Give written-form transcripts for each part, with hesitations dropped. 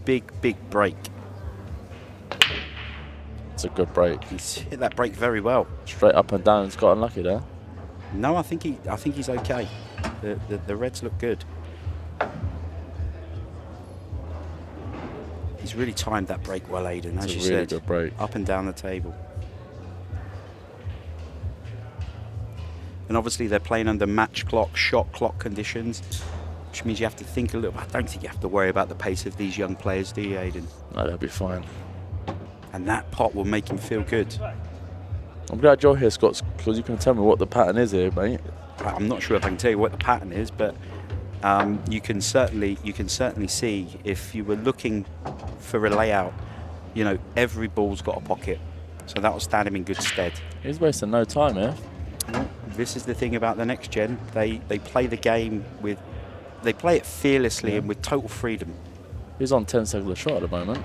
big break. It's a good break. He's hit that break very well. Straight up and down. He's got unlucky there. No, I think he's okay. The Reds look good. He's really timed that break well, Aidan, as you said. It's a really good break. Up and down the table. And obviously they're playing under match clock, shot clock conditions, which means you have to think a little. I don't think you have to worry about the pace of these young players, do you, Aidan? No, they'll be fine. And that pot will make him feel good. I'm glad you're here, Scott, because you can tell me what the pattern is here, mate. I'm not sure if I can tell you what the pattern is, but you can certainly see if you were looking for a layout, you know, every ball's got a pocket, so that will stand him in good stead. He's wasting no time here. Well, this is the thing about the next gen. They play the game with, they play it fearlessly and with total freedom. He's on 10 seconds of shot at the moment.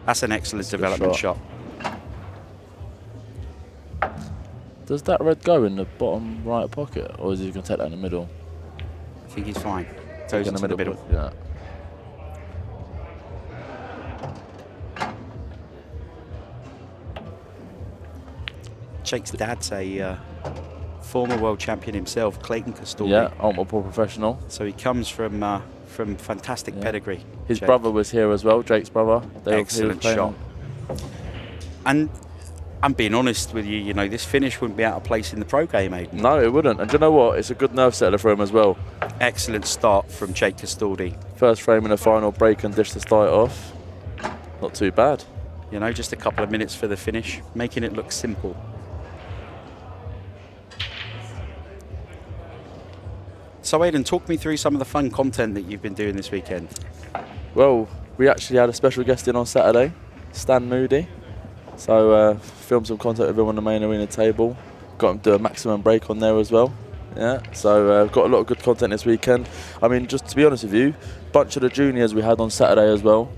That's an excellent development shot. Does that red go in the bottom right pocket, or is he going to take that in the middle? I think he's fine. Goes into the middle. Yeah. Jake's dad's a former world champion himself, Clayton Castaldi. Yeah, multiple professional. So he comes from fantastic pedigree. His Jake. brother was here as well, Jake's brother. Excellent shot. And I'm being honest with you, you know, this finish wouldn't be out of place in the pro game, Aidan. No, it wouldn't. And do you know what? It's a good nerve settler for him as well. Excellent start from Jake Castaldi. First frame in the final, break and dish to start off. Not too bad. You know, just a couple of minutes for the finish, making it look simple. So Aidan, talk me through some of the fun content that you've been doing this weekend. Well, we actually had a special guest in on Saturday, Stan Moody. So filmed some content with him on the main arena table. Got him to do a maximum break on there as well. Yeah, so got a lot of good content this weekend. I mean, just to be honest with you, bunch of the juniors we had on Saturday as well.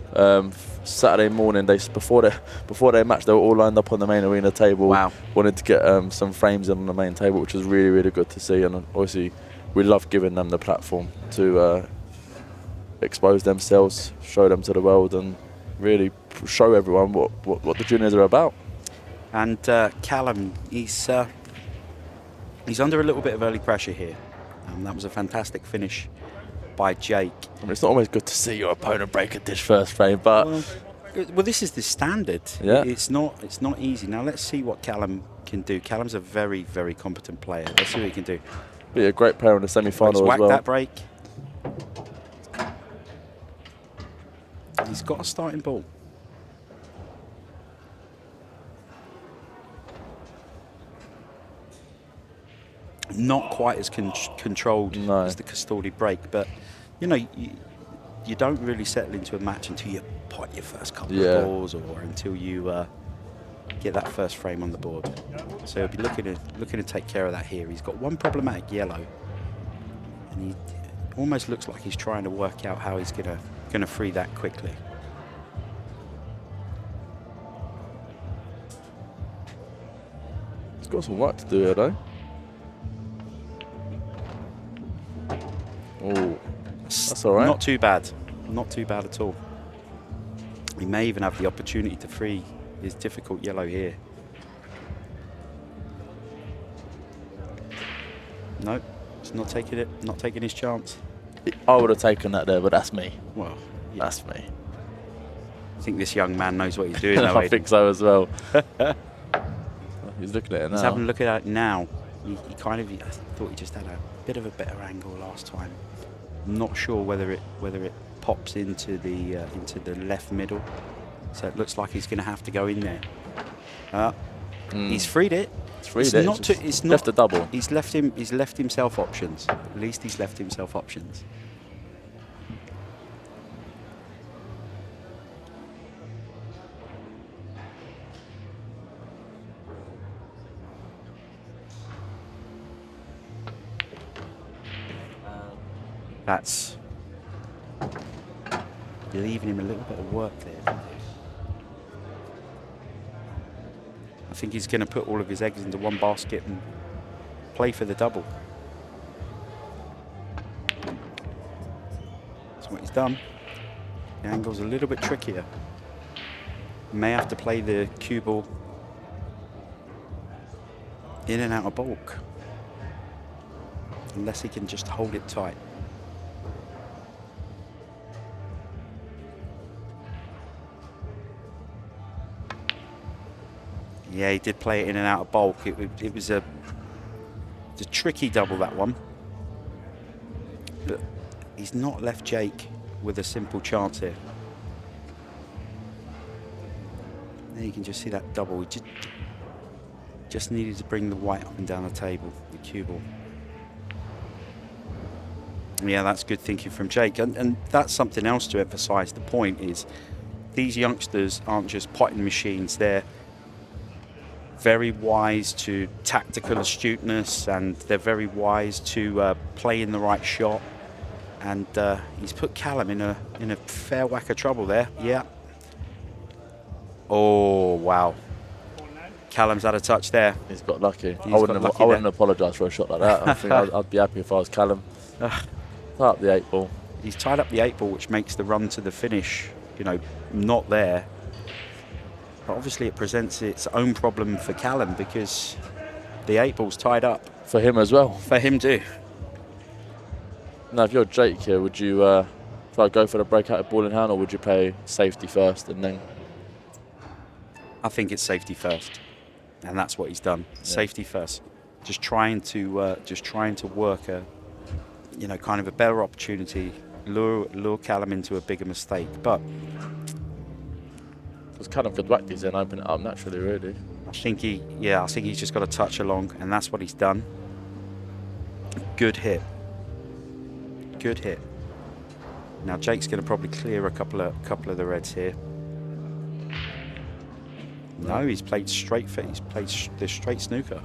Saturday morning, before their match, they were all lined up on the main arena table. Wow. Wanted to get some frames in on the main table, which was really, really good to see. And obviously, we love giving them the platform to expose themselves, show them to the world, and really show everyone what the juniors are about. And Callum, he's under a little bit of early pressure here. That was a fantastic finish by Jake. I mean, it's not always good to see your opponent break a dish first frame, but well, this is the standard. Yeah. It's not easy. Now let's see what Callum can do. Callum's a very, very competent player. Let's see what he can do. Be a great player in the semi-final as whack well. That break. He's got a starting ball. Not quite as controlled as the Castaldi break, but you know, you don't really settle into a match until you pot your first couple of balls, or until you get that first frame on the board. So he'll be looking to take care of that here. He's got one problematic yellow, and he almost looks like he's trying to work out how he's gonna free that quickly. He's got some work to do here, though. Oh, that's all right. Not too bad. Not too bad at all. He may even have the opportunity to free his difficult yellow here. No, he's not taking it. Not taking his chance. I would have taken that there, but that's me. Well, yeah. That's me. I think this young man knows what he's doing. Though, I think so as well. He's looking at it now. He's having a look at it now. He kind of, I thought he just had a bit of a better angle last time. I'm not sure whether it pops into the left middle. So it looks like he's going to have to go in there. He's freed it. It's not left a double. He's left himself options. At least he's left himself options. That's leaving him a little bit of work there. I think he's going to put all of his eggs into one basket and play for the double. That's what he's done. The angle's a little bit trickier. May have to play the cue ball in and out of bulk, unless he can just hold it tight. Yeah, he did play it in and out of bulk. It was a tricky double, that one. But he's not left Jake with a simple chance here. There you can just see that double. He just needed to bring the white up and down the table, the cue ball. Yeah, that's good thinking from Jake. And that's something else to emphasise. The point is, these youngsters aren't just potting machines. They're very wise to tactical astuteness, and they're very wise to play in the right shot. And he's put Callum in a fair whack of trouble there. Yeah. Oh wow. Callum's had a touch there. He's got lucky. I wouldn't apologise for a shot like that. I think I'd be happy if I was Callum. Tie up the 8 ball. He's tied up the 8 ball, which makes the run to the finish, not there. But obviously it presents its own problem for Callum, because the 8 ball's tied up. For him as well. For him too. Now, if you're Jake here, would you try to go for the breakout of ball in hand, or would you play safety first and then? I think it's safety first, and that's what he's done. Yeah. Safety first, just trying to work a, kind of a better opportunity, lure Callum into a bigger mistake. But because Callum could whack these in, open it up naturally, really. I think he's just got to touch along, and that's what he's done. Good hit. Good hit. Now Jake's going to probably clear a couple of the reds here. No, he's played straight fit. He's played the straight snooker.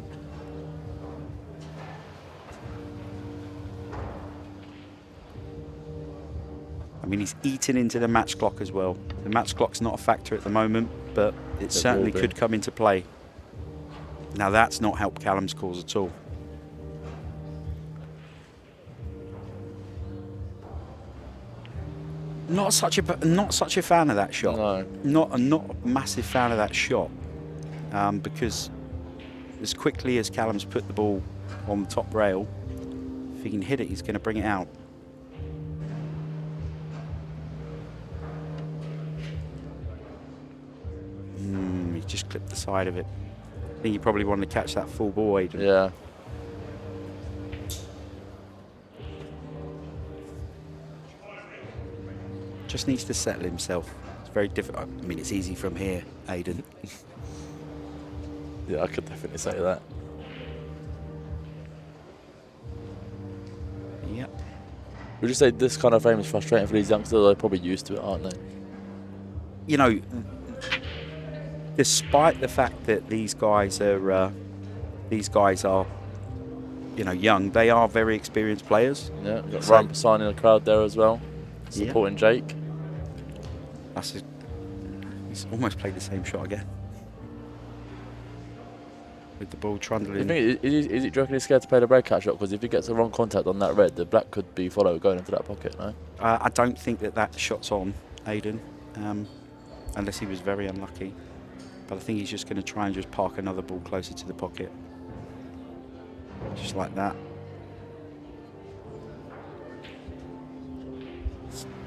I mean, he's eaten into the match clock as well. The match clock's not a factor at the moment, but it certainly could come into play. Now that's not helped Callum's cause at all. Not such a fan of that shot. No. Not a massive fan of that shot, because as quickly as Callum's put the ball on the top rail, if he can hit it, he's going to bring it out. He just clipped the side of it. I think he probably wanted to catch that full ball, Aidan. Yeah. Just needs to settle himself. It's very difficult. I mean, it's easy from here, Aidan. Yeah, I could definitely say that. Yep. Would you say this kind of frame is frustrating for these youngsters? They're probably used to it, aren't they? Despite the fact that these guys are young, they are very experienced players. Yeah, we've got Rump signing the crowd there as well, supporting Jake. He's almost played the same shot again. With the ball trundling. Is it directly scared to play the breakout shot? Because if he gets the wrong contact on that red, the black could be followed going into that pocket, no? I don't think that shot's on, Aidan, unless he was very unlucky. But I think he's just going to try and just park another ball closer to the pocket. Just like that.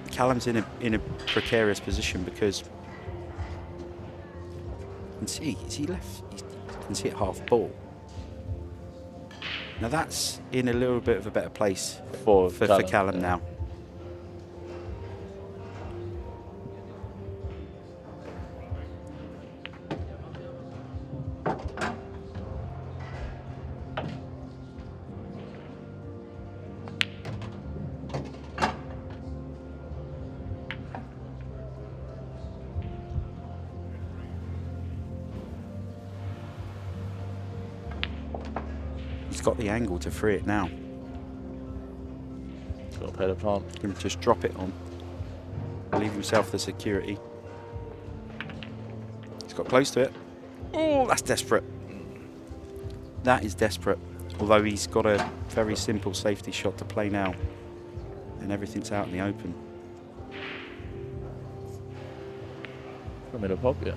Callum's in a precarious position because you can see, is he left? You can see it half ball. Now that's in a little bit of a better place for Callum now. He's got the angle to free it now. He's got to play the plant. He can just drop it on. Leave himself the security. He's got close to it. Oh, that's desperate. That is desperate. Although he's got a very simple safety shot to play now. And everything's out in the open. From in the pocket.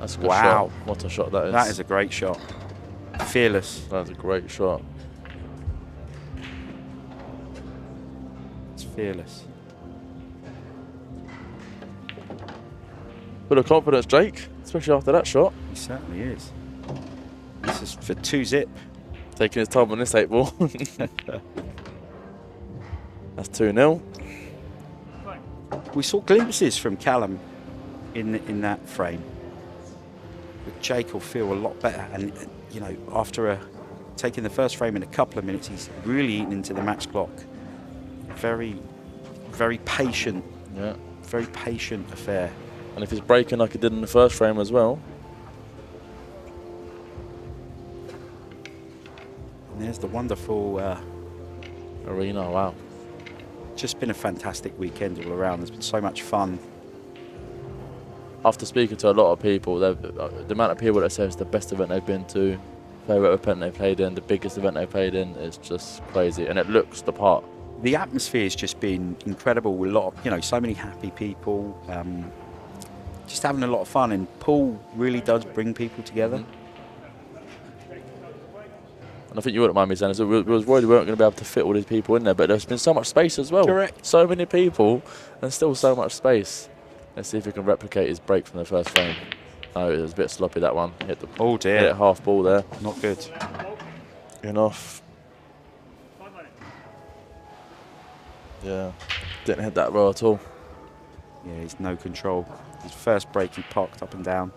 That's a good Wow. shot. What a shot that is. That is a great shot. Fearless. That's a great shot. It's fearless. Full of confidence, Jake, especially after that shot. He certainly is. This is for 2-zip. Taking his time on this 8 ball. That's 2-0. We saw glimpses from Callum in that frame. But Jake will feel a lot better. And, you know, after taking the first frame in a couple of minutes, he's really eaten into the match clock. Very, very patient. Yeah. Very patient affair. And if he's breaking like he did in the first frame as well. And there's the wonderful arena, wow. Just been a fantastic weekend all around. There's been so much fun. After speaking to a lot of people, the amount of people that say it's the best event they've been to, favourite event they've played in, the biggest event they've played in, is just crazy. And it looks the part. The atmosphere's just been incredible with a lot of, you know, so many happy people. Just having a lot of fun, and pool really does bring people together. And I think you wouldn't mind me saying this, we was worried we weren't going to be able to fit all these people in there, but there's been so much space as well. Correct. So many people and still so much space. Let's see if we can replicate his break from the first frame. No, it was a bit sloppy, that one. Hit the Oh dear. hit it half ball there. Not good. Enough. Yeah, didn't hit that well at all. Yeah, he's no control. His first break, he parked up and down.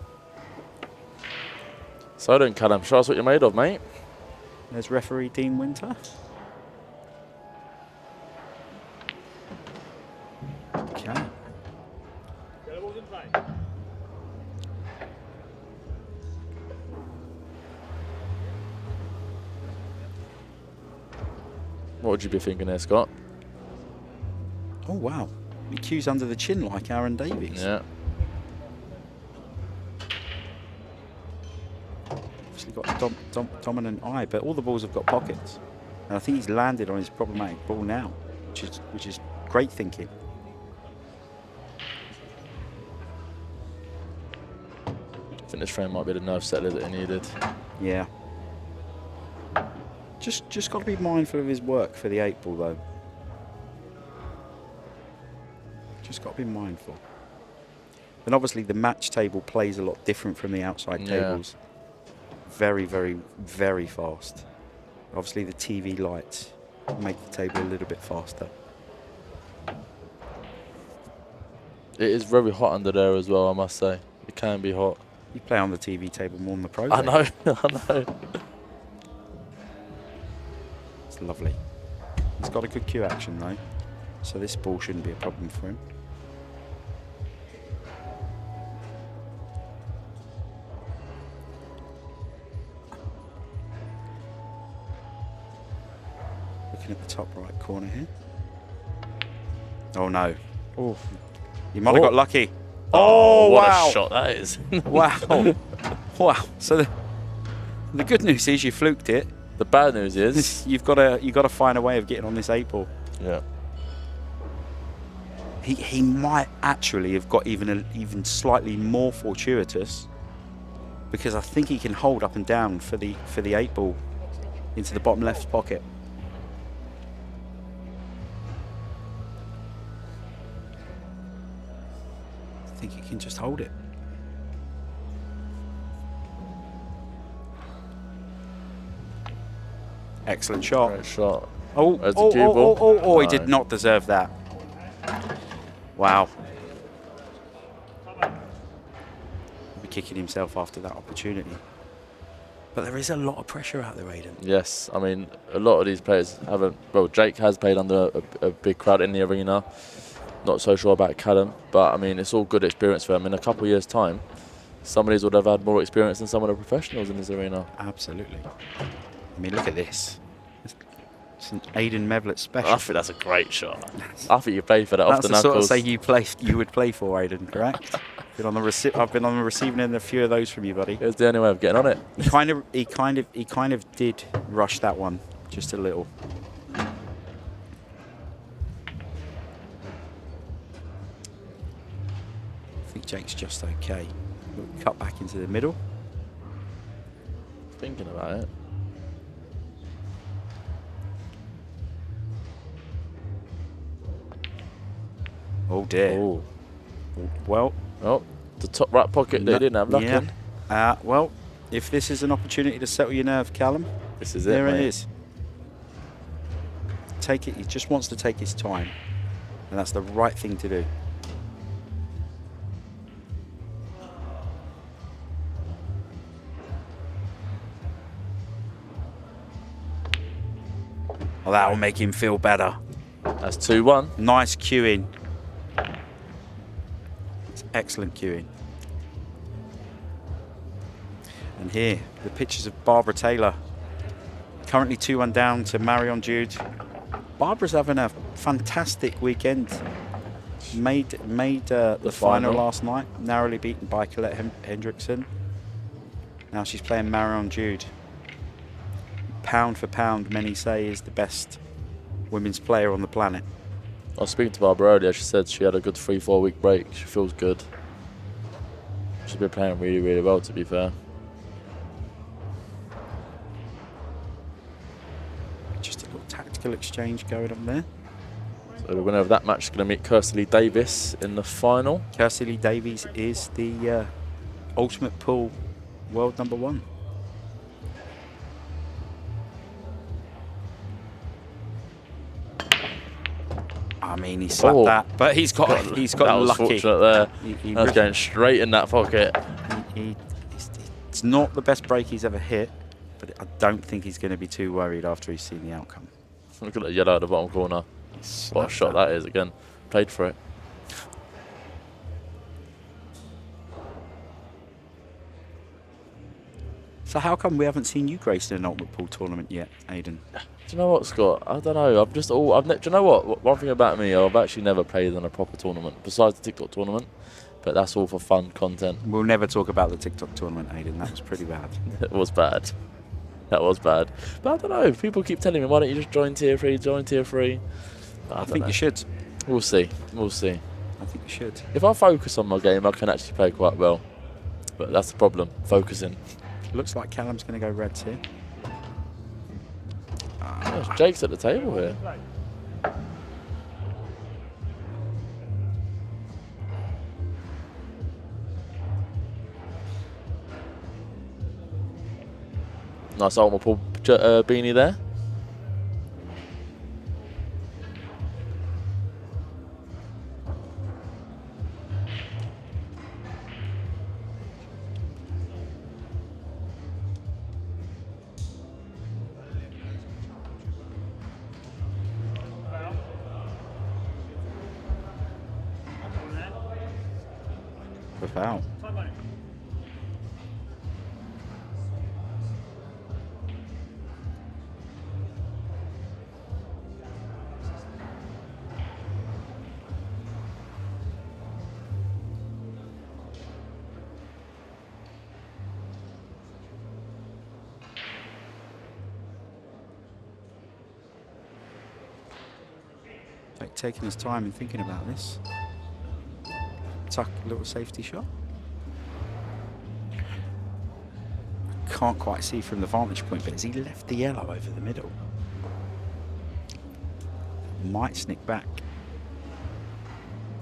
So don't, Callum. Show us what you're made of, mate. There's referee Dean Winter. Okay. What would you be thinking there, Scott? Oh wow. He cues under the chin like Aaron Davies. Yeah. Obviously got a dominant eye, but all the balls have got pockets. And I think he's landed on his problematic ball now, which is great thinking. I think this frame might be the nerve settler that he needed. Yeah. Just got to be mindful of his work for the 8 ball though. Just got to be mindful. And obviously the match table plays a lot different from the outside tables. Very, very, very fast. Obviously the TV lights make the table a little bit faster. It is very hot under there as well, I must say. It can be hot. You play on the TV table more than the pro. I know, I know. It's lovely. He's got a good cue action though, so this ball shouldn't be a problem for him. Looking at the top right corner here. Oh no. Oh, You might have got lucky. oh wow. What a shot that is. Wow. Wow. So the good news is you fluked it. The bad news is You've got to find a way of getting on this 8 ball. yeah. He might actually have got even slightly more fortuitous, because I think he can hold up and down for the 8 ball into the bottom left pocket. I think he can just hold it. Excellent shot. Great shot. Oh, There's the oh, cue oh, ball. oh, oh, he No. did not deserve that. Wow. He'll be kicking himself after that opportunity. But there is a lot of pressure out there, Aidan. Yes, I mean, a lot of these players haven't. Well, Jake has played under a big crowd in the arena. Not so sure about Callum, but I mean, it's all good experience for him. In a couple of years' time, some of these would have had more experience than some of the professionals in this arena. Absolutely. I mean, look at this. It's an Aidan Mevlett special. I think that's a great shot. I think you played for that off That's the the sort of knuckles. say you would play for, Aidan, correct? I've been on the receiving end of a few of those from you, buddy. It was the only way of getting on it. He kind of did rush that one just a little. think Jake's just okay. Cut back into the middle. Thinking about it. Oh dear. Oh. Well. Oh, the top right pocket they didn't have luck in. Well, if this is an opportunity to settle your nerve, Callum, this is it, there mate. it is. Take it. He just wants to take his time, and that's the right thing to do. Well, that will make him feel better. That's 2-1. Nice cueing. It's excellent cueing. And here, the pictures of Barbara Taylor. Currently 2-1 down to Marion Jude. Barbara's having a fantastic weekend. Made the final last night, narrowly beaten by Colette Hendrickson. Now she's playing Marion Jude. Pound for pound, many say is the best women's player on the planet. I was speaking to Barbara earlier. She said she had a good 3-4 week break. She feels good. She's been playing really, really well, to be fair. Just a little tactical exchange going on there. So the winner of that match is going to meet Kirsty Davis in the final. Kirsty Davies is the Ultimate Pool world #1. I mean, he slapped that, but he's got that lucky. Was fortunate there. He That's going straight in that pocket. It's not the best break he's ever hit, but I don't think he's going to be too worried after he's seen the outcome. Look at that yellow at the bottom corner. What a shot that is again. Played for it. So how come we haven't seen you graced in an Ultimate Pool tournament yet, Aidan? Do you know what, Scott? I don't know. Do you know what? One thing about me, I've actually never played in a proper tournament, besides the TikTok tournament. But that's all for fun content. We'll never talk about the TikTok tournament, Aidan. That was pretty bad. It was bad. That was bad. But I don't know. People keep telling me, why don't you just join Tier 3, join Tier 3? I think you should. We'll see. We'll see. I think you should. If I focus on my game, I can actually play quite well. But that's the problem, focusing. Looks like Callum's going to go reds here. Jake's at the table here. Nice Ultimate Pool beanie there. For foul. Like taking his time and thinking about this. Tuck, a little safety shot. Can't quite see from the vantage point, but has he left the yellow over the middle? Might snick back.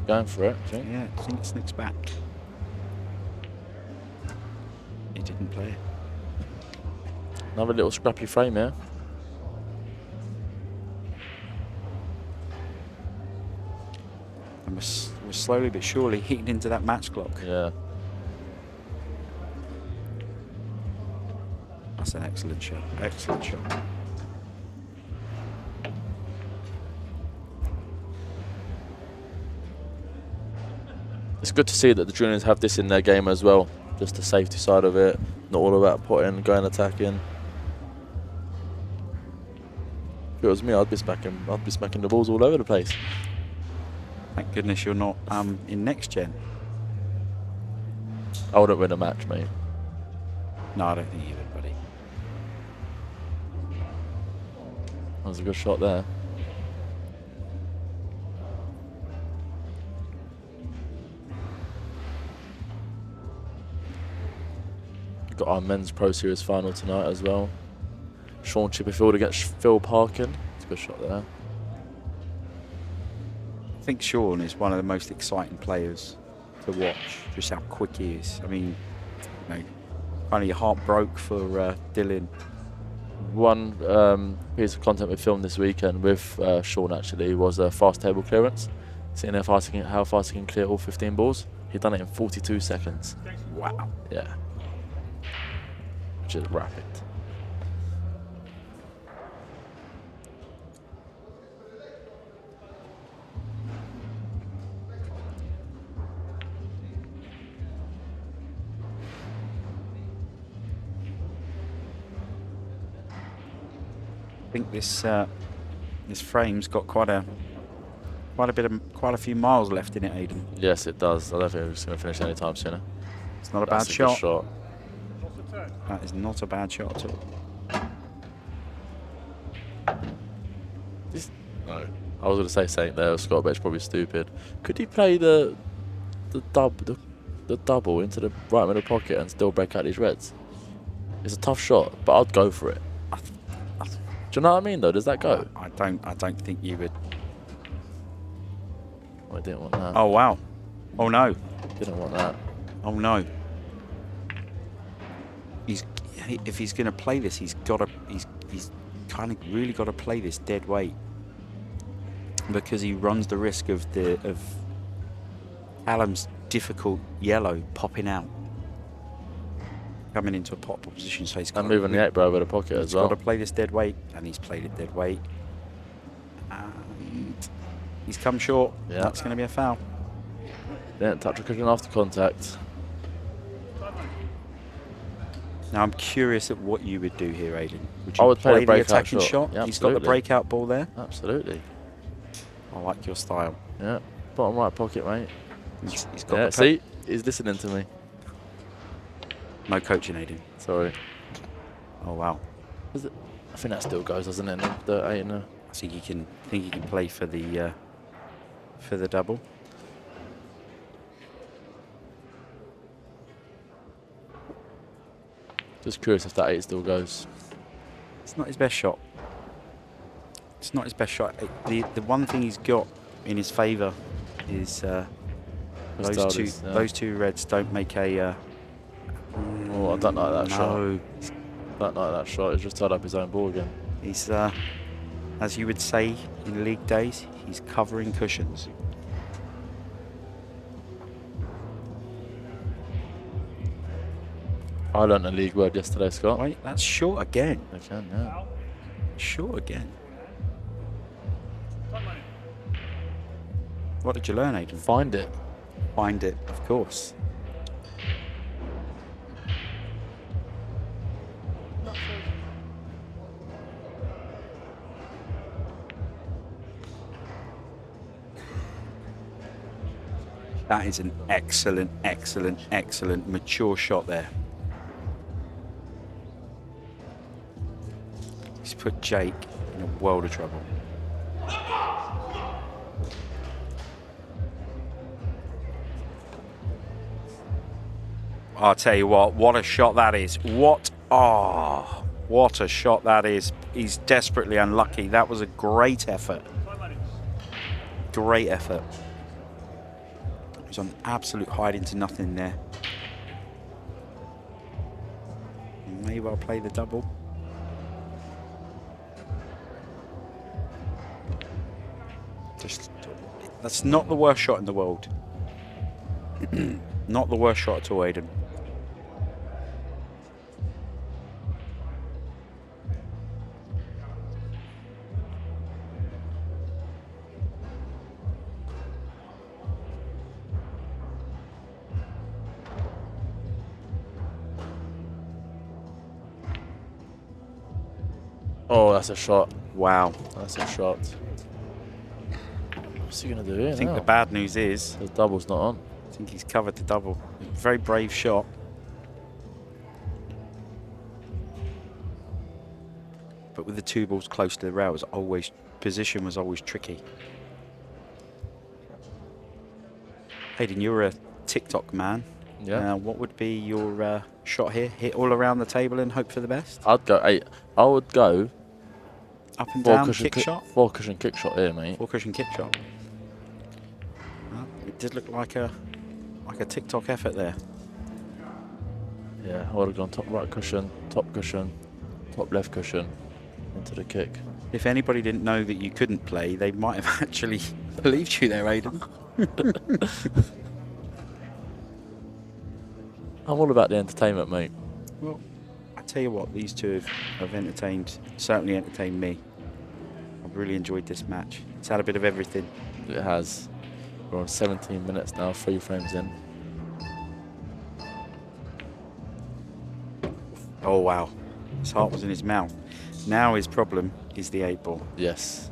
Going for it, I think. Yeah, I think it snicks back. He didn't play it. Another little scrappy frame here. And we're slowly but surely heating into that match clock. Yeah. That's an excellent shot. Excellent shot. It's good to see that the juniors have this in their game as well. Just the safety side of it. Not all about putting, going attacking. If it was me, I'd be smacking the balls all over the place. Thank goodness you're not in next gen. I wouldn't win a match, mate. No, I don't think you would, buddy. That was a good shot there. got our men's Pro Series final tonight as well. Sean Chipperfield against Phil Parkin. It's a good shot there. I think Sean is one of the most exciting players to watch, just how quick he is. I mean, you know, kind of your heart broke for Dylan. One piece of content we filmed this weekend with Sean actually was a fast table clearance. Seeing how fast he can clear all 15 balls. He'd done it in 42 seconds. Wow. Yeah. Which is rapid. I think this frame's got quite a few miles left in it, Aidan. Yes, it does. I don't think it's going to finish anytime sooner. It's not a That's bad a shot. good shot. That is not a bad shot at all. No. I was going to say something there, Scott, but it's probably stupid. Could he play the double into the right middle pocket and still break out these reds? It's a tough shot, but I'd go for it. Do you know what I mean, though? Does that go? I don't think you would. Oh, I didn't want that. Oh wow. Oh no. Didn't want that. Oh no. If he's going to play this, he's kind of really got to play this dead weight, because he runs the risk of Callum's difficult yellow popping out, coming into a pot position. So he's moving the 8 over the pocket as well. He's got to play this dead weight, and he's played it dead weight. And he's come short. Yeah. That's going to be a foul. Didn't touch a cushion after contact. Now I'm curious at what you would do here, Aidan. I would play the the breakout attacking shot. Yeah, he's got the breakout ball there. Absolutely. I like your style. Yeah. Bottom right pocket, mate. He's got Yeah, the see? He's listening to me. No coaching, Aidan. Sorry. Oh wow. Is it? I think that still goes, doesn't it? The 8 and a... I think he can play for the double. Just curious if that 8 still goes. It's not his best shot. It's not his best shot. The one thing he's got in his favour is those two reds don't make a. Oh, I don't like that shot. No. I don't like that shot. He's just tied up his own ball again. He's, as you would say in league days, he's covering cushions. I learnt a league word yesterday, Scott. Wait, that's short again. I can, yeah. Short again. What did you learn, Aidan? Find it. Find it, of course. That is an excellent, excellent, excellent mature shot there. He's put Jake in a world of trouble. I'll tell you what a shot that is. What a shot that is. He's desperately unlucky. That was a great effort. Great effort. It was an absolute hide into nothing there. May well play the double. That's not the worst shot in the world. Not the worst shot at all, Aidan. Oh, that's a shot. Wow. That's a shot. What's he going to do here I think now? the bad news is The double's not on. I think he's covered the double. Very brave shot. But with the two balls close to the rail, position was always tricky. Hayden, you're a TikTok man. Yeah. What would be your shot here? Hit all around the table and hope for the best? I'd go 8. I would go Up and down, kick shot? 4 cushion kick shot here, mate. 4 cushion kick shot. Well, it did look like a TikTok effort there. Yeah, I would have gone top right cushion, top left cushion, into the kick. If anybody didn't know that you couldn't play, they might have actually believed you there, Aidan. I'm all about the entertainment, mate. Well, I tell you what, these two have certainly entertained me. I've really enjoyed this match. It's had a bit of everything. It has. We're on 17 minutes now, 3 frames in. Oh, wow. His heart was in his mouth. Now his problem is the 8 ball. Yes.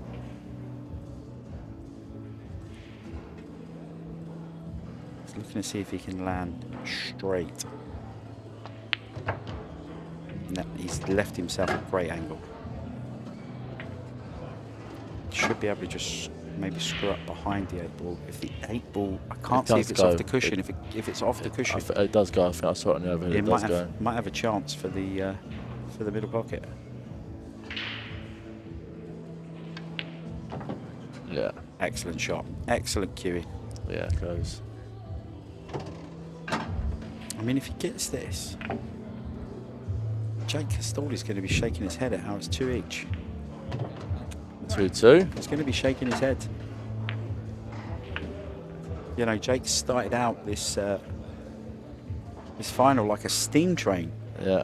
He's looking to see if he can land straight. No, he's left himself a great angle. Should be able to just maybe screw up behind the 8 ball. If the 8 ball, I can't see if it's off the cushion. If it's off the cushion, it does go. I think I saw it on the overhead. It does go. Might have a chance for the middle pocket. Yeah. Excellent shot. Excellent cueing. Yeah, it goes. I mean, if he gets this, Jake Castaldi's going to be shaking his head at how it's 2 each. 2-2. He's going to be shaking his head. You know, Jake started out this final like a steam train. Yeah.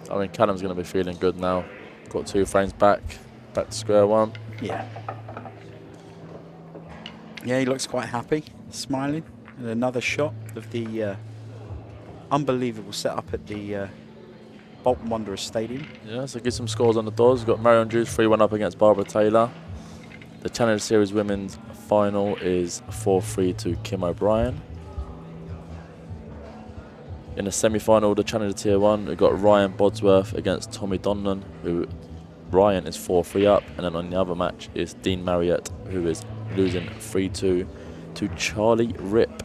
I mean, Callum's going to be feeling good now. Got 2 frames back to square one. Yeah. Yeah, he looks quite happy, smiling. And another shot of the unbelievable setup at the Bolton Wanderers Stadium. Yeah, so get some scores on the doors. We've got Marion Drews 3-1 up against Barbara Taylor. The Challenger Series Women's final is 4-3 to Kim O'Brien. In the semi-final, the Challenger Tier 1, we've got Ryan Bodsworth against Tommy Donlan, who Ryan is 4-3 up. And then on the other match is Dean Marriott, who is losing 3-2 to Charlie Rip.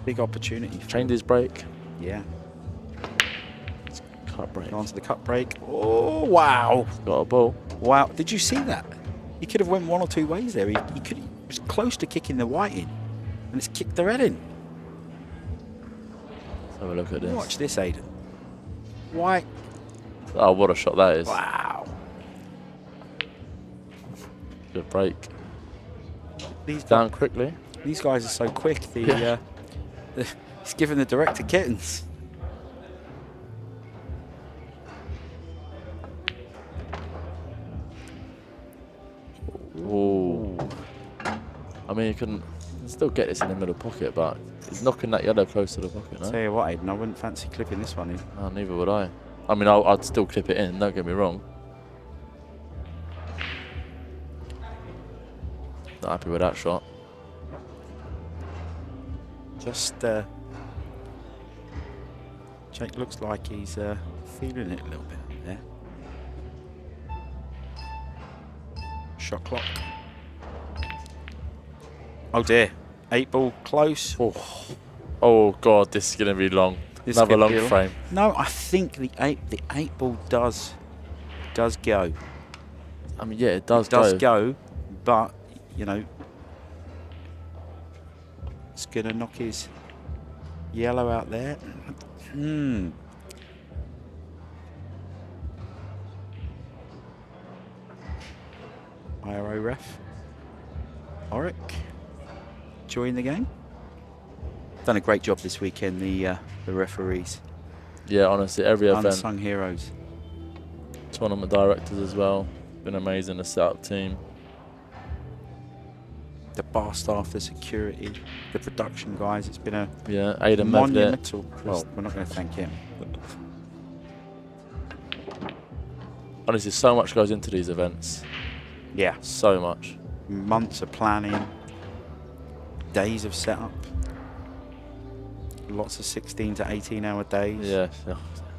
Big opportunity. Chained his break. Yeah. Cut break. On to the cut break. Oh, wow. Got a ball. Wow. Did you see that? He could have went 1 or 2 ways there. He was close to kicking the white in. And it's kicked the red in. Let's have a look at this. Watch this, Aidan. White. Oh, what a shot that is. Wow. Good break. These Down quickly. These guys are so quick. It's giving the director kittens. Ooh. I mean, you can still get this in the middle pocket, but he's knocking that yellow close to the pocket, no? Tell you what, Aidan, I wouldn't fancy clipping this one in. Oh, neither would I. I mean, I'd still clip it in, don't get me wrong. Not happy with that shot. Just, Jake looks like he's feeling it a little bit there. Shot clock. Oh dear. 8 ball close. Oh God, this is going to be long. Another long frame. No, I think the eight ball does go. I mean, yeah, it does go, but you know, it's going to knock his yellow out there. IRO ref. Oric. Enjoying the game. Done a great job this weekend, the referees. Yeah, honestly, every event. Unsung heroes. Tournament directors as well. Been amazing, the setup team. The bar staff, the security, the production guys. It's been a Aidan monumental. Well, we're not going to thank him. Honestly, so much goes into these events. Yeah. So much. Months of planning. Days of setup. Lots of 16 to 18 hour days. Yeah,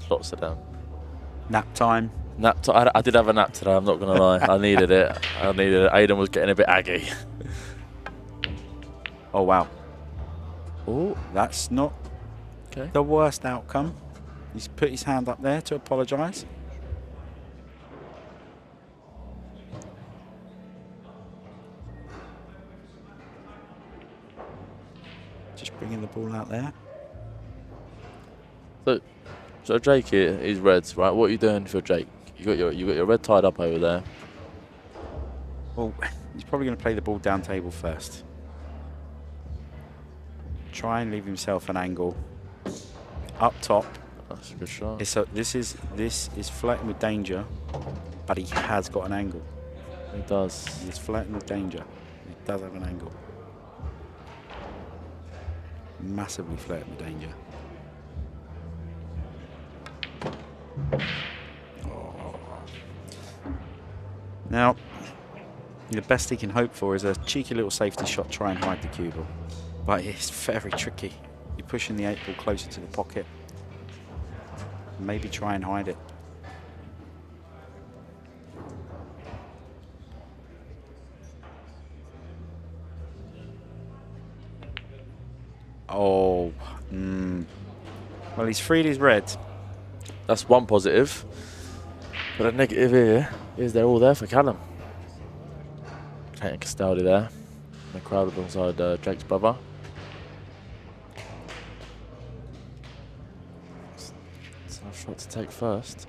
lots of them. Nap time. I did have a nap today, I'm not going to lie. I needed it. Aidan was getting a bit aggy. Oh, wow. Oh, that's not the worst outcome. He's put his hand up there to apologise. Just bringing the ball out there. So Jake here is reds, right? What are you doing for Jake? You got your red tied up over there. Well, he's probably going to play the ball down table first. Try and leave himself an angle up top. That's a good shot. This is flirting with danger, but he has got an angle. He does. He's flirting with danger. He does have an angle. Massively flirting with danger. Oh. Now, the best he can hope for is a cheeky little safety shot, try and hide the cue ball. But it's very tricky. You're pushing the 8 ball closer to the pocket. Maybe try and hide it. Oh, well, he's freed his red. That's one positive. But a negative here is they're all there for Callum. Kate and Castaldi there. The crowd alongside Jake's brother. It's a shot to take first.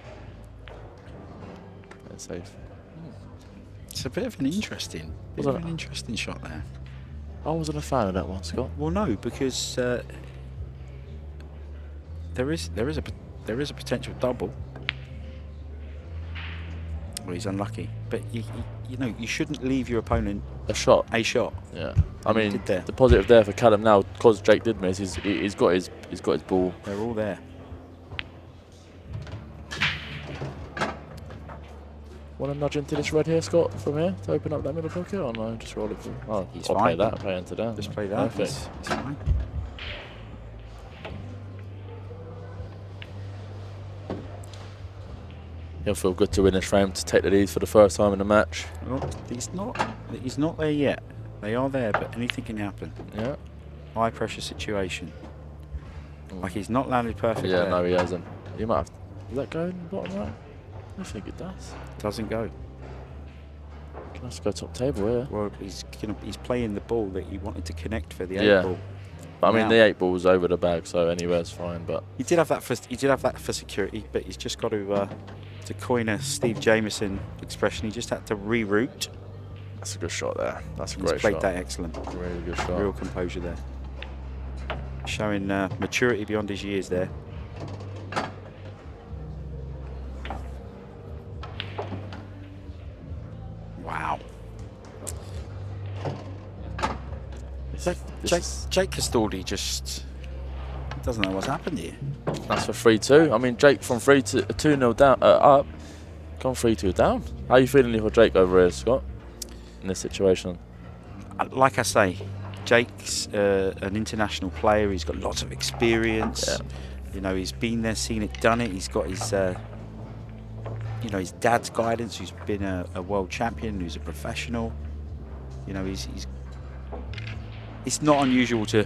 Play it safe. It's a bit of an interesting shot there. I wasn't a fan of that one, Scott. Well, no, because there is a potential double. Well, he's unlucky, but you know you shouldn't leave your opponent a shot. Yeah, I mean the positive there for Callum now, because Jake did miss. He's got his ball. They're all there. Want to nudge into this red here, Scott, from here to open up that middle pocket, or no? Just roll it through. Oh, he's I'll fine. Play that. Play into that. Just play that. Perfect. He's fine. He'll feel good to win this frame to take the lead for the first time in the match. Well, he's not there yet. They are there, but anything can happen. Yeah. High pressure situation. Like he's not landed perfectly. Yeah, there. no, he hasn't. You might have. Does that go in the bottom right? I think it does. Doesn't go. Can I just go top table here? Well, he's playing the ball that he wanted to connect for the 8 ball. But I mean, the 8 ball's over the bag, so anywhere's fine. But he did have that for security, but he's just got to coin a Steve Jameson expression. He just had to reroute. That's a good shot there. That's a great shot. He's played that excellent. Really good shot. Real composure there. Showing maturity beyond his years there. Wow. Jake Castaldi just doesn't know what's happened here. That's for 3-2. I mean, Jake from 2-0 down up, gone 3-2 down. How are you feeling for Jake over here, Scott, in this situation? Like I say, Jake's an international player. He's got lots of experience. Yeah. You know, he's been there, seen it, done it. He's got his, you know, his dad's guidance, who's been a world champion, who's a professional. You know, it's not unusual to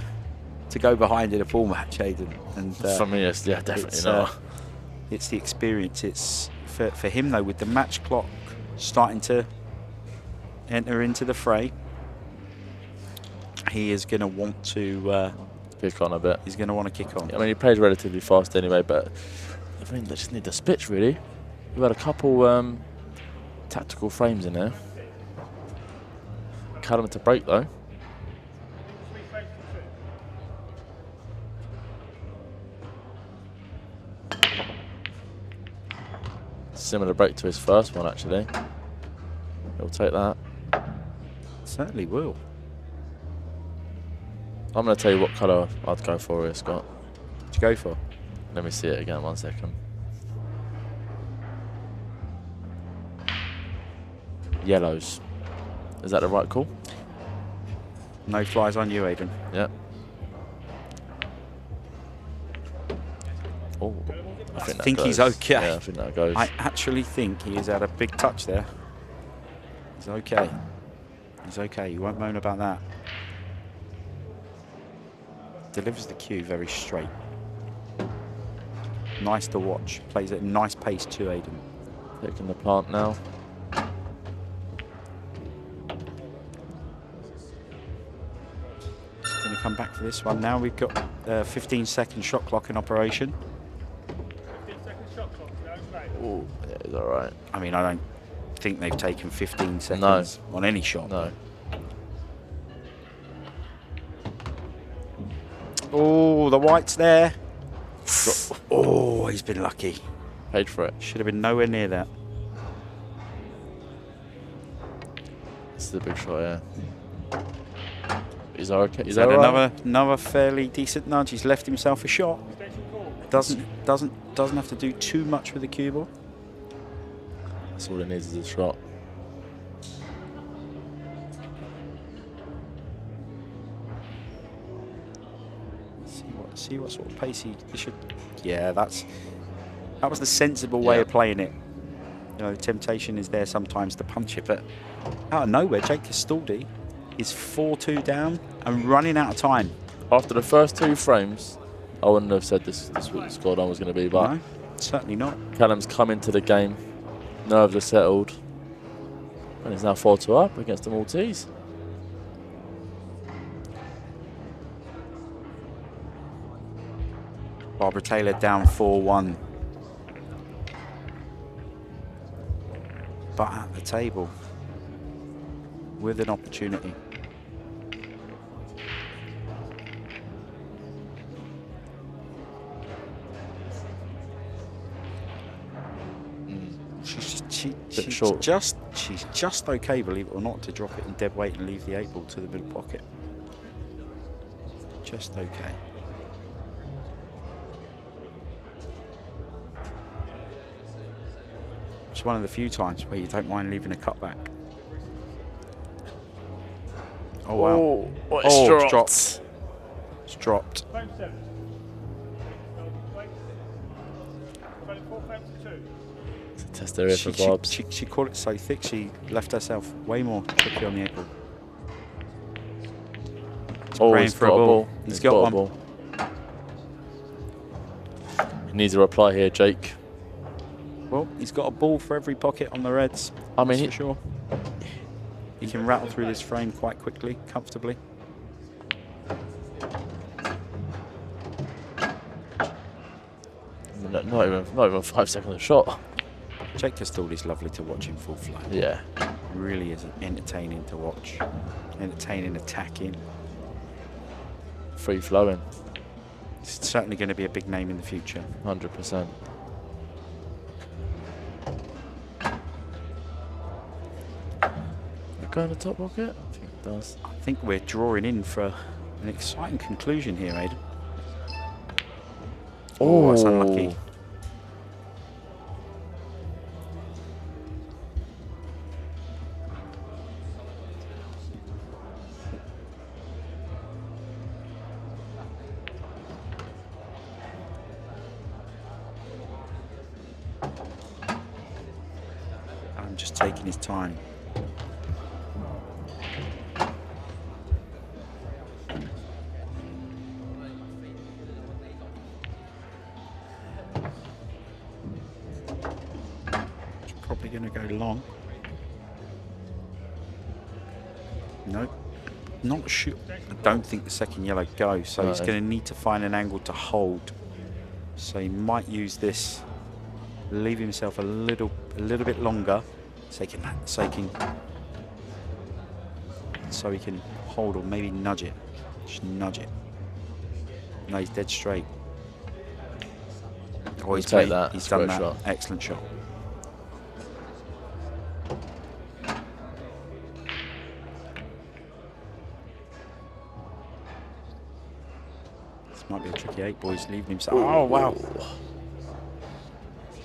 go behind in a full match, Aidan. And for me, it's definitely not. It's the experience. It's for him though, with the match clock starting to enter into the fray. He is going to want to kick on a bit. He's going to want to kick on. Yeah, I mean, he plays relatively fast anyway, but I mean, they just need the splits really. We've had a couple tactical frames in there. Callum to break though. Similar break to his first one, actually. He'll take that. Certainly will. I'm going to tell you what colour I'd go for here, Scott. What'd you go for? Let me see it again, 1 second. Yellows. Is that the right call? No flies on you, Aidan. Yep. Oh, I think he's okay. Yeah, I think that goes. I actually think he has had a big touch there. He's okay. He's okay. You won't moan about that. Delivers the cue very straight. Nice to watch. Plays at a nice pace too, Aiden. Taking the plant now. Just going to come back for this one now. We've got a 15-second shot clock in operation. 15-second shot clock. Oh, yeah, he's all right. I mean, I don't think they've taken 15 seconds on any shot. No. Oh, the white's there. Oh, he's been lucky. Paid for it. Should have been nowhere near that. This is a big shot, yeah. He's okay. He's had another fairly decent nudge. He's left himself a shot. Doesn't have to do too much with the cue ball. That's all it needs is a shot. See what sort of pace he should. Yeah, that was the sensible way of playing it. You know, the temptation is there sometimes to punch it, but out of nowhere, Jake Castaldi is 4-2 down and running out of time. After the first 2 frames, I wouldn't have said this what the scoreline was going to be, but no, certainly not. Callum's come into the game, nerves are settled, and he's now 4-2 up against the Maltese. Barbara Taylor down 4-1. But at the table with an opportunity. She's just okay, believe it or not, to drop it in dead weight and leave the 8 ball to the middle pocket. Just okay. It's one of the few times where you don't mind leaving a cutback. Oh wow! It's dropped. It's dropped. Frame 7. Frame 4, frame 2. It's a test area for Bobs. She caught it so thick she left herself way more tricky on the 8 ball. He's got a ball. He's got one. He needs a reply here, Jake. Well, he's got a ball for every pocket on the Reds. I mean, for sure. He can rattle through this frame quite quickly, comfortably. Not even 5 seconds of shot. Jake Castaldi's lovely to watch in full flow. Yeah. Really is entertaining to watch. Entertaining, attacking. Free flowing. It's certainly going to be a big name in the future. 100%. Go in the top pocket? I think it does. I think we're drawing in for an exciting conclusion here, Aiden. Oh, that's unlucky. I'm just taking his time. Probably going to go long. No, not sure. I don't think the second yellow goes, so he's going to need to find an angle to hold. So he might use this, leave himself a little bit longer, so he can hold or maybe nudge it. Just nudge it. No, he's dead straight. Oh, he's done that. Shot. Excellent shot. Might be a tricky 8 ball. He's leaving himself. Oh, wow.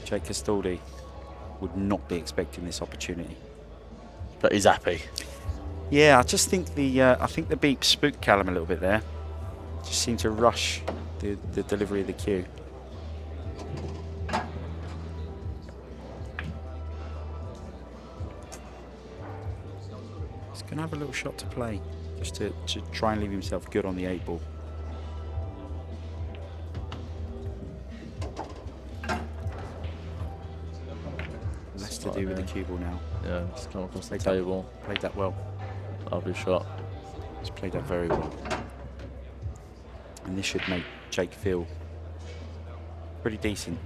Jake Castaldi would not be expecting this opportunity. But he's happy. Yeah, I just think the beep spooked Callum a little bit there. Just seemed to rush the delivery of the cue. He's going to have a little shot to play, just to try and leave himself good on the 8 ball. Less to do with the cue ball now. Yeah, just come across the table. Played that well. Lovely shot. He's played that very well. And this should make Jake feel pretty decent.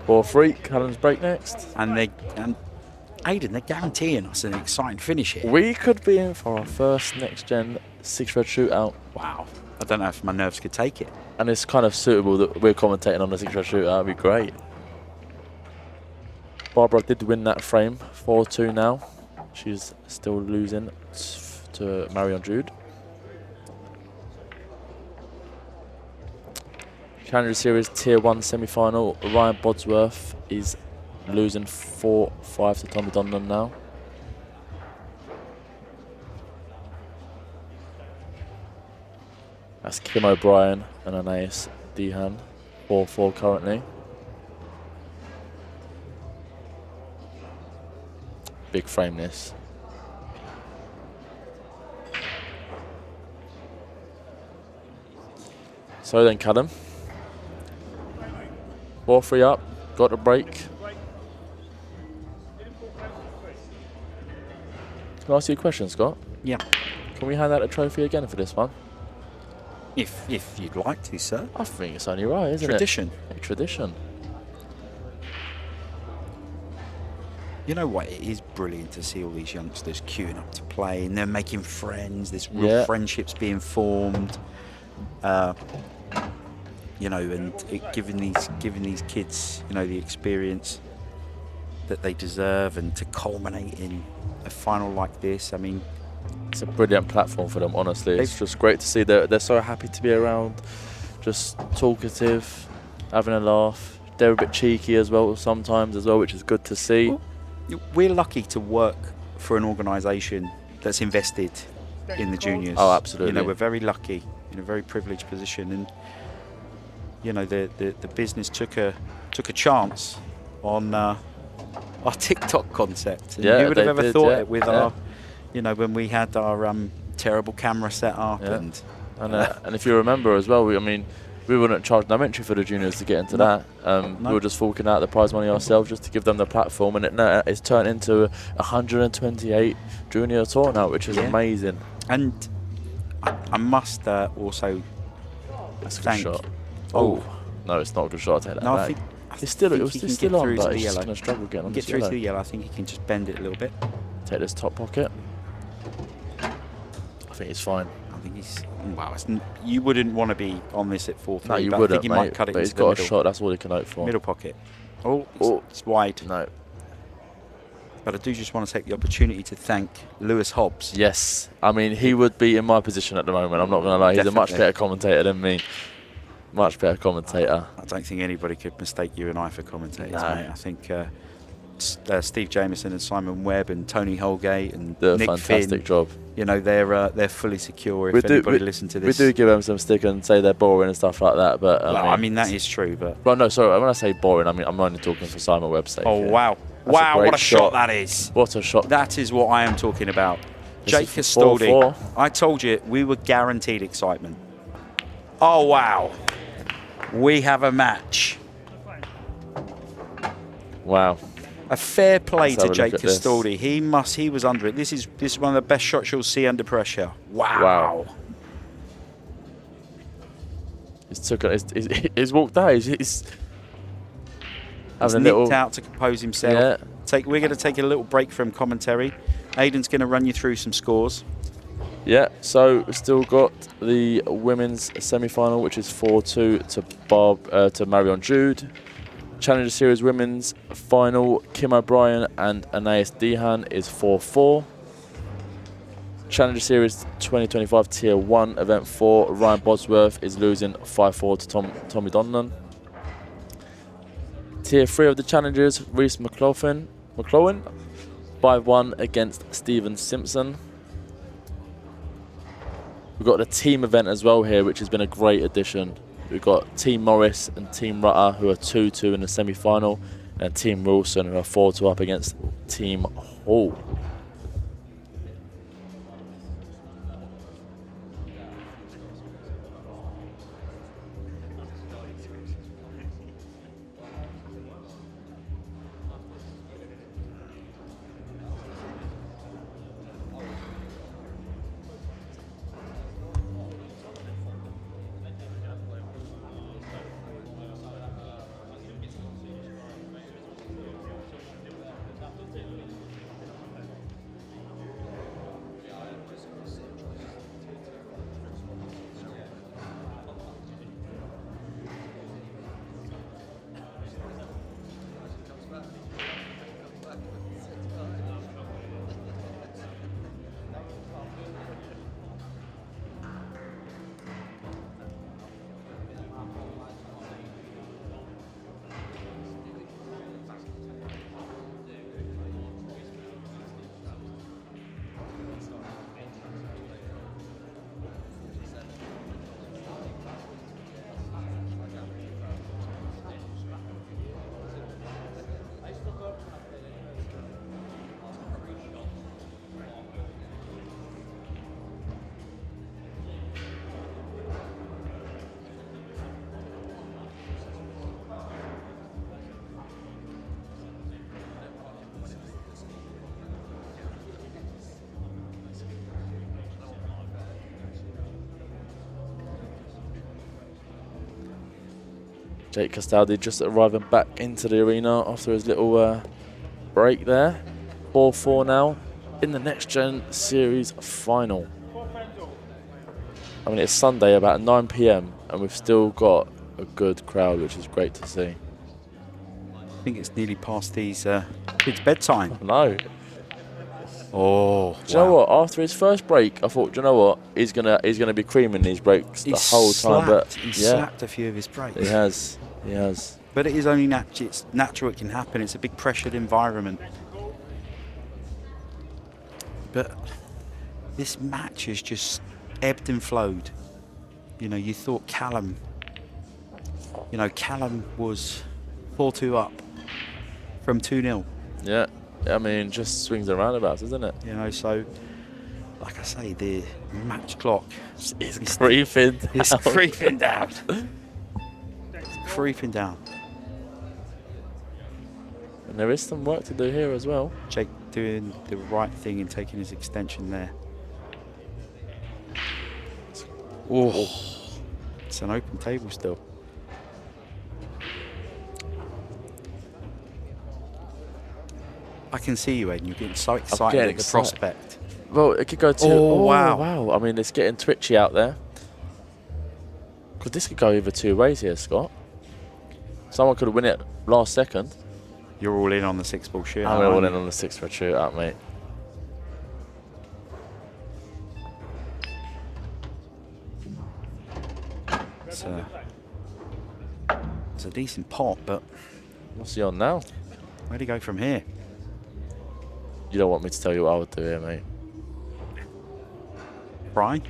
4-3, Callum's break next. And Aidan, they're guaranteeing us an exciting finish here. We could be in for our first next-gen 6-red shootout. Wow. I don't know if my nerves could take it. And it's kind of suitable that we're commentating on the 6-red shootout. That'd be great. Barbara did win that frame, 4-2 now. She's still losing to Marion Jude. Challenger Series Tier 1 semi-final. Ryan Bodsworth is losing 4-5 to Tommy Donnan now. That's Kim O'Brien and Anais Dehan, 4-4 currently. Big frame this. So then, Callum. 4-3 up, got a break. Can I ask you a question, Scott? Yeah. Can we hand out a trophy again for this one? If you'd like to, sir. I think it's only right, isn't Tradition. it? Tradition. You know what? It is brilliant to see all these youngsters queuing up to play, and they're making friends. There's real friendships being formed. You know, and giving these kids, you know, the experience that they deserve, and to culminate in a final like this. I mean, it's a brilliant platform for them, honestly. It's just great to see that they're so happy to be around, just talkative, having a laugh. They're a bit cheeky as well sometimes as well, which is good to see. Well, we're lucky to work for an organisation that's invested in the juniors. Oh, absolutely. You know, we're very lucky, in a very privileged position, and you know, the business took a chance on our TikTok concept. And who would have ever thought it with our, you know, when we had our terrible camera set up and if you remember as well, we wouldn't charge no entry for the juniors to get into that. We were just forking out the prize money ourselves just to give them the platform, and it's turned into a 128 junior tour now, which is amazing. And I must also thank. Shot. Oh no, it's not a good shot. I'll take that back. It's still on, but he's just going to struggle getting on this through yellow. to the yellow. I think he can just bend it a little bit. Take this top pocket. I think he's fine. I think he's you wouldn't want to be on this at 4-3. No, you but wouldn't, I think he mate, might cut it but into he's got the a shot. That's all he can hope for. middle pocket. It's wide. No. But I do just want to take the opportunity to thank Lewis Hobbs. Yes, I mean, he would be in my position at the moment. I'm not going to lie. He's a much better commentator than me. Much better commentator. I don't think anybody could mistake you and I for commentators, No. mate. I think Steve Jameson and Simon Webb and Tony Holgate and Do a Nick fantastic Finn, job. you know, they're fully secure if anybody listen to this. We do give them some stick and say they're boring and stuff like that, but I mean that is true, but well, no, sorry. When I say boring, I mean I'm only talking for Simon Webb's sake. Oh here. wow! That's Wow, what a shot. shot that is! What a shot! That is what I am talking about. This Jake is Castaldi. 4-4. I told you we were guaranteed excitement. Oh wow! We have a match. Wow. A fair play Let's to have a Jake look at this. Castaldi. He was under it. This is one of the best shots you'll see under pressure. Wow. He's walked out. He's having a nipped little out to compose himself. Yeah. We're going to take a little break from commentary. Aidan's going to run you through some scores. Yeah, so we've still got the women's semi-final, which is 4-2 to Marion Jude. Challenger Series women's final, Kim O'Brien and Anais Dehan is 4-4. Challenger Series 2025 Tier 1 Event 4, Ryan Bodsworth is losing 5-4 to Tommy Donnan. Tier 3 of the Challengers, Reese McLaughlin 5-1 against Stephen Simpson. We've got the team event as well here, which has been a great addition. We've got Team Morris and Team Rutter, who are 2-2 in the semi-final, and Team Wilson, who are 4-2 up against Team Hall. Jake Castaldi just arriving back into the arena after his little break there. 4-4 now in the Next Gen Series final. I mean, it's Sunday about 9 p.m. and we've still got a good crowd, which is great to see. I think it's nearly past these kids' bedtime. No. Oh, do you know what? After his first break, I thought, do you know what? He's gonna be creaming these breaks the whole time. But he's slapped a few of his breaks. He has. He has. But it is only it's natural. It can happen. It's a big pressured environment. But this match has just ebbed and flowed. You know, you thought Callum. You know, Callum was 4-2 up from 2-0. Yeah. I mean, just swings and roundabouts, isn't it? You know, so like I say, the match clock is creeping down. It's creeping down. It's creeping down. And there is some work to do here as well. Jake doing the right thing in taking his extension there. Oh, it's an open table still. I can see you, Ed. You're getting so excited at the prospect. Well, it could go to... Oh, wow. I mean, it's getting twitchy out there. Because this could go either two ways here, Scott. Someone could win it last second. You're all in on the 6-ball shootout. I'm all in on the 6-red shootout, mate. It's a decent pot, but... What's he on now? Where'd he go from here? You don't want me to tell you what I would do here, mate. Brian?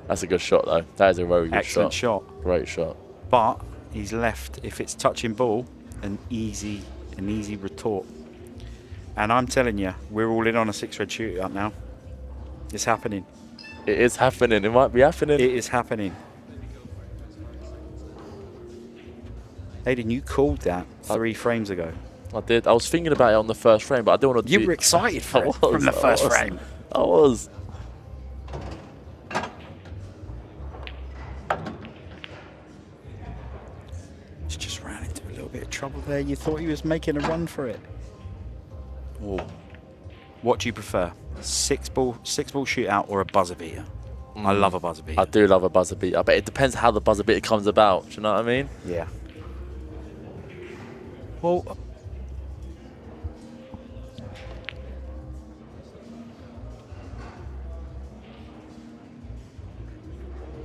That's a good shot, though. That is a very good Excellent shot. Great shot. But he's left, if it's touching ball, an easy retort. And I'm telling you, we're all in on a 6-red shootout now. It's happening. It is happening. It might be happening. It is happening. Aiden, you called that 3 frames ago. I did. I was thinking about it on the first frame, but I don't want to. You were excited for it from the first frame. I was. He's just ran into a little bit of trouble there. You thought he was making a run for it. Oh. What do you prefer? 6-ball shootout or a buzzer beater? I love a buzzer beater. I do love a buzzer beater, but it depends how the buzzer beater comes about. Do you know what I mean? Yeah. Well,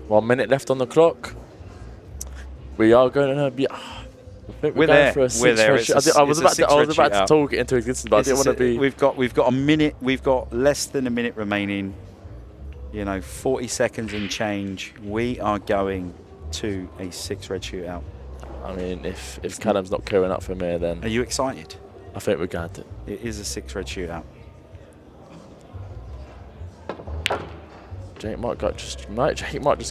1 minute left on the clock. We are going to be. I think we're going for a 6-red shootout. I was about to talk it into existence, but I didn't want to be. We've got a minute. We've got less than a minute remaining. You know, 40 seconds and change. We are going to a 6-red shootout. I mean, if Callum's not clearing up for me, then. Are you excited? I think we're going to. It is a 6-red shootout. Jake might just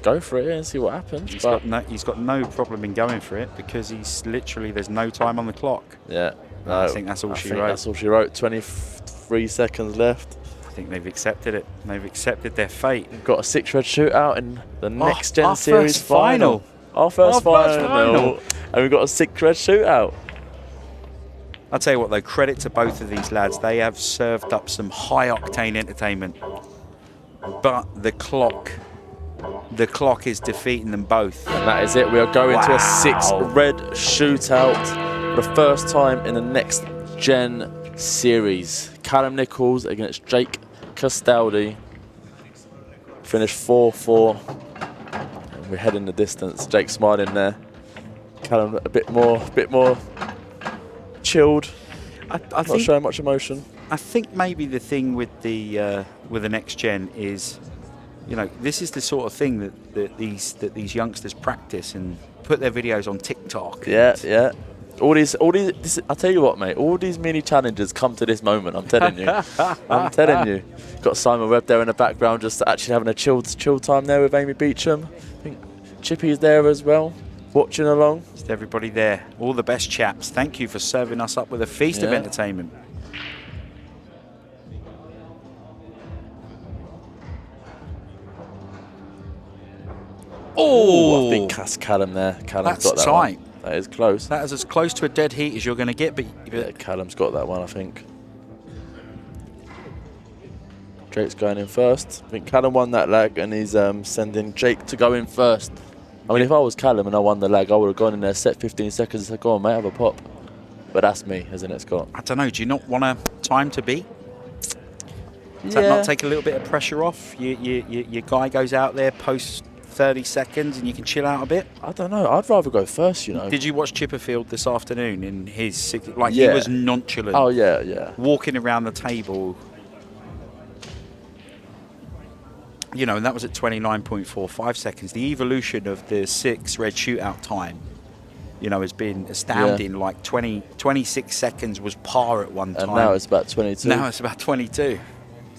go for it and see what happens. He's got no problem in going for it because he's literally, there's no time on the clock. Yeah. No, I think that's all she wrote. That's all she wrote. 23 seconds left. I think they've accepted it. They've accepted their fate. We've got a 6-red shootout in the Next Gen Series final. Our first final. And we've got a 6-red shootout. I'll tell you what though, credit to both of these lads. They have served up some high-octane entertainment. But the clock is defeating them both. And that is it. We are going to a 6-red shootout for the first time in the Next Gen Series. Callum Nicholls against Jake Castaldi. Finished 4-4. We're heading the distance. Jake smiling there. Callum a bit more chilled. Not showing much emotion. I think maybe the thing with the Next Gen is, you know, this is the sort of thing that these youngsters practice and put their videos on TikTok. Yeah. All these. I tell you what, mate. All these mini challenges come to this moment. I'm telling you. I'm telling you. Got Simon Webb there in the background, just actually having a chill time there with Amy Beecham. I think Chippy's there as well, watching along. Just everybody there. All the best chaps. Thank you for serving us up with a feast of entertainment. Oh, I think that's Callum there. Callum's got that tight. one. That is close. That is as close to a dead heat as you're going to get. But yeah, Callum's got that one, I think. Jake's going in first. I think Callum won that leg, and he's sending Jake to go in first. I mean, if I was Callum and I won the leg, I would have gone in there, set 15 seconds, and said, go on, mate, have a pop. But that's me, isn't it, Scott? I don't know. Do you not want a time to beat? Does that Yeah. not take a little bit of pressure off? Your guy goes out there, posts 30 seconds, and you can chill out a bit? I don't know. I'd rather go first, you know. Did you watch Chipperfield this afternoon in his... Like, Yeah. he was nonchalant. Oh, yeah, yeah. Walking around the table. You know, and that was at 29.45 seconds. The evolution of the 6 red shootout time, you know, has been astounding. Yeah. Like 26 seconds was par at one time. And now it's about 22. Now it's about 22.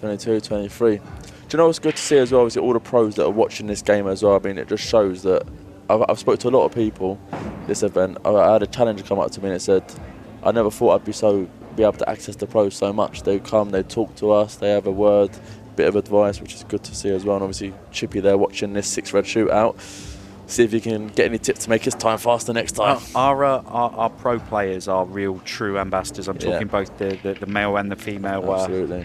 22, 23. Do you know what's good to see as well is all the pros that are watching this game as well. I mean, it just shows that I've spoken to a lot of people this event. I had a challenger come up to me and it said, I never thought I'd be able to access the pros so much. They come, they talk to us, they have a word, bit of advice, which is good to see as well. And obviously Chippy there watching this 6 red shootout. See if you can get any tips to make his time faster next time. Our pro players are real true ambassadors. I'm talking both the male and the female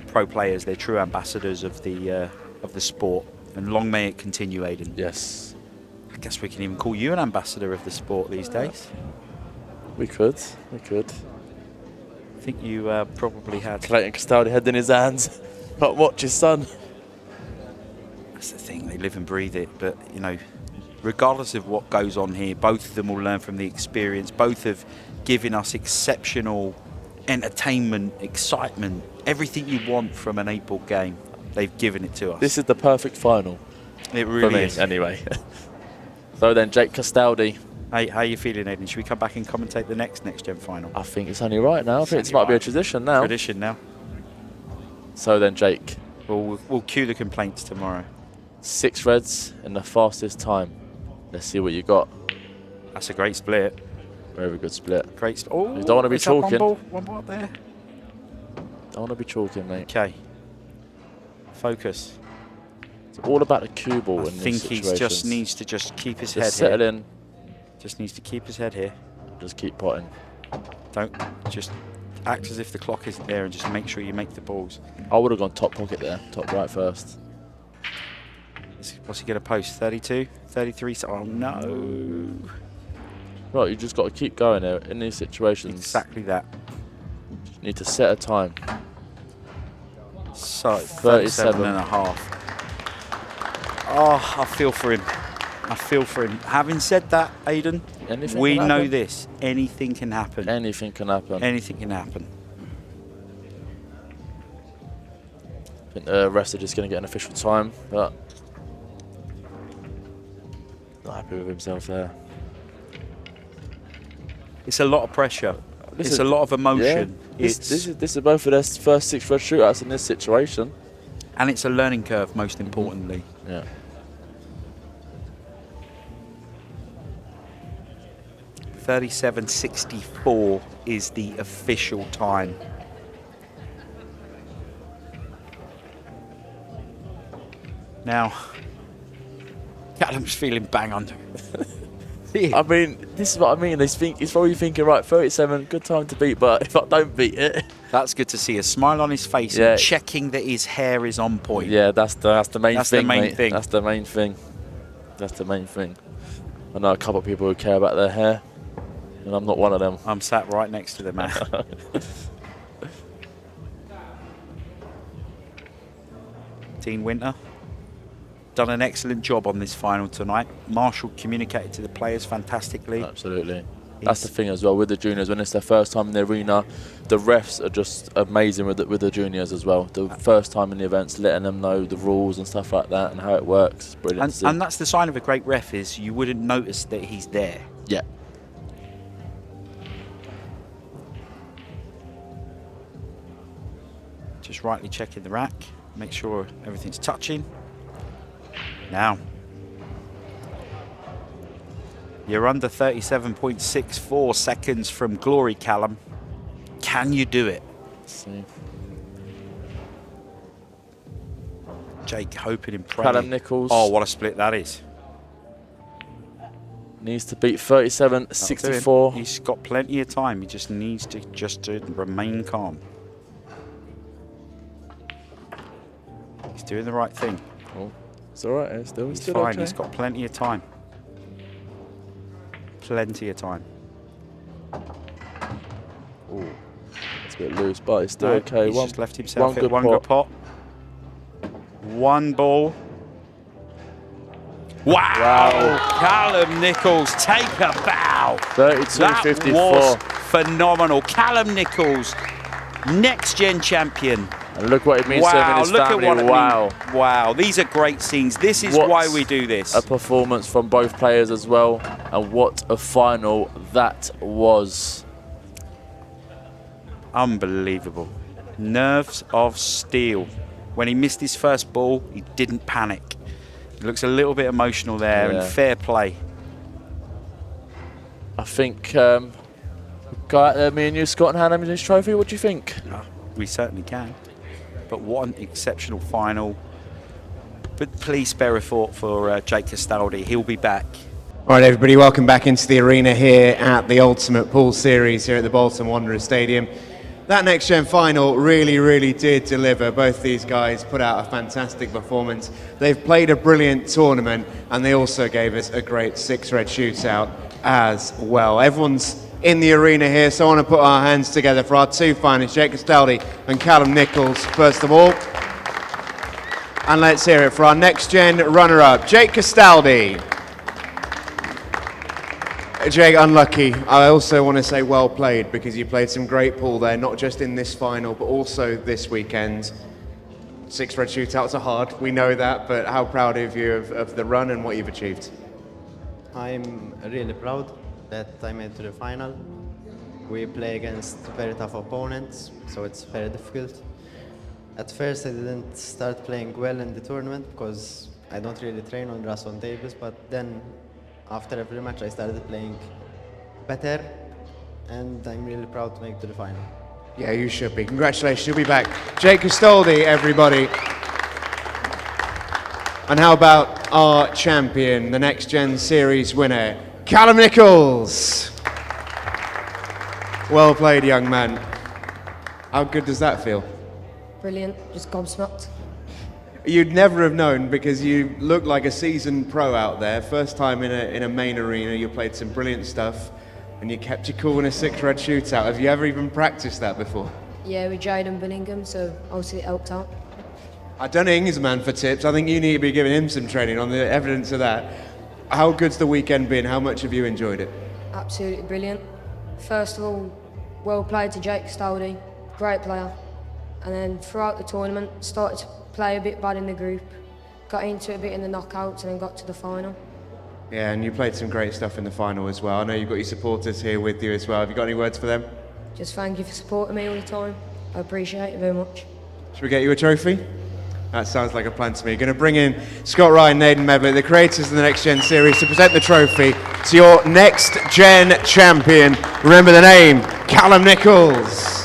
pro players. They're true ambassadors of the sport, and long may it continue, Aidan. Yes. I guess we can even call you an ambassador of the sport these days. We could. I think you probably had... Clayton Castaldi head in his hands. Can't watch his son. That's the thing, they live and breathe it. But, you know, regardless of what goes on here, both of them will learn from the experience. Both have given us exceptional entertainment, excitement, everything you want from an 8-ball game. They've given it to us. This is the perfect final. It really is. Anyway. So then, Jake Castaldi. Hey, how are you feeling, Aidan? Should we come back and commentate the next gen final? I think it's only right now. I think it might be a tradition now. Tradition now. So then, Jake. We'll cue the complaints tomorrow. 6 reds in the fastest time. Let's see what you got. That's a great split. Very good split. Great. Oh, you don't want to be chalking. One ball up there. Don't want to be chalking, mate. Okay. Focus. It's all about the cue ball I in think these he just needs to keep his head settle here. in. Just needs to keep his head here. Just keep potting. Don't just act as if the clock isn't there and just make sure you make the balls. I would have gone top pocket there, top right first. What's he going to post? 32? 33? Oh, no. Right, you just got to keep going there in these situations. Exactly that. You need to set a time. So, 37 and a half. Oh, I feel for him. Having said that, Aidan, we know this. Anything can happen. Anything can happen. Anything can happen. I think the rest are just going to get an official time, but not happy with himself there. It's a lot of pressure. It's a lot of emotion. Yeah, this is both of their first 6 red shootouts in this situation. And it's a learning curve, most importantly. Yeah. 37.64 is the official time. Now, Callum's feeling bang on. I mean, this is what I mean. He's probably thinking, right, 37, good time to beat, but if I don't beat it... That's good to see. A smile on his face and checking that his hair is on point. Yeah, that's the main thing, mate. Thing. That's the main thing. That's the main thing. I know a couple of people who care about their hair, and I'm not one of them. I'm sat right next to the man. Dean Winter done an excellent job on this final tonight. Marshall communicated to the players fantastically. Absolutely. That's the thing as well with the juniors. When it's their first time in the arena, the refs are just amazing with the juniors as well. The first time in the events, letting them know the rules and stuff like that and how it works. It's brilliant. And that's the sign of a great ref, is you wouldn't notice that he's there. Yeah. Just rightly checking the rack, make sure everything's touching. Now, you're under 37.64 seconds from glory, Callum. Can you do it? Let's see. Jake hoping and praying. Callum Nicholls. Oh, what a split that is. Needs to beat 37-64. He's got plenty of time. He just needs to remain calm. He's doing the right thing. Oh, it's all right. He's still fine. okay. He's got plenty of time. Plenty of time. Ooh, it's a bit loose, but it's still okay. He's just left himself one one good pot. One ball. Wow. Callum Nicholls, take a bow. 32-54. That was phenomenal. Callum Nicholls, next-gen champion. And look what it means to him and his family. Wow, these are great scenes. This is why we do this. A performance from both players as well. And what a final that was. Unbelievable. Nerves of steel. When he missed his first ball, he didn't panic. He looks a little bit emotional there, and fair play. I think go out there, me and you, Scott, and hand him his trophy. What do you think? We certainly can. But what an exceptional final. But please spare a thought for Jake Castaldi. He'll be back. All right, everybody, welcome back into the arena here at the Ultimate Pool Series here at the Bolton Wanderers Stadium. That next-gen final really did deliver. Both these guys put out a fantastic performance. They've played a brilliant tournament, and they also gave us a great six-red shootout as well. Everyone's in the arena here, so I want to put our hands together for our two finalists, Jake Castaldi and Callum Nicholls, first of all. And let's hear it for our next-gen runner-up, Jake Castaldi. Jake, unlucky. I also want to say well played, because you played some great pool there, not just in this final, but also this weekend. Six red shootouts are hard, we know that, but how proud of you of the run and what you've achieved? I'm really proud that I made it to the final. We play against very tough opponents, so it's very difficult. At first I didn't start playing well in the tournament because I don't really train on grass on tables, but then after every match I started playing better, and I'm really proud to make it to the final. Yeah, you should be. Congratulations, you'll be back. Jake Castaldi, everybody. And how about our champion, the Next Gen Series winner, Callum Nicholls? Well played, young man. How good does that feel? Brilliant, just gobsmacked. You'd never have known, because you look like a seasoned pro out there. First time in a main arena, you played some brilliant stuff, and you kept your cool in a six red shootout. Have you ever even practiced that before? Yeah, with Jade and Billingham, so obviously it helped out. I don't think he's a man for tips. I think you need to be giving him some training on the evidence of that. How good's the weekend been? How much have you enjoyed it? Absolutely brilliant. First of all, well played to Jake Castaldi, great player. And then throughout the tournament, started to play a bit bad in the group, got into it a bit in the knockouts, and then got to the final. Yeah, and you played some great stuff in the final as well. I know you've got your supporters here with you as well. Have you got any words for them? Just thank you for supporting me all the time. I appreciate it very much. Should we get you a trophy? That sounds like a plan to me. Going to bring in Scott Ryan, Naden Medley, the creators of the Next Gen Series, to present the trophy to your Next Gen champion. Remember the name, Callum Nicholls.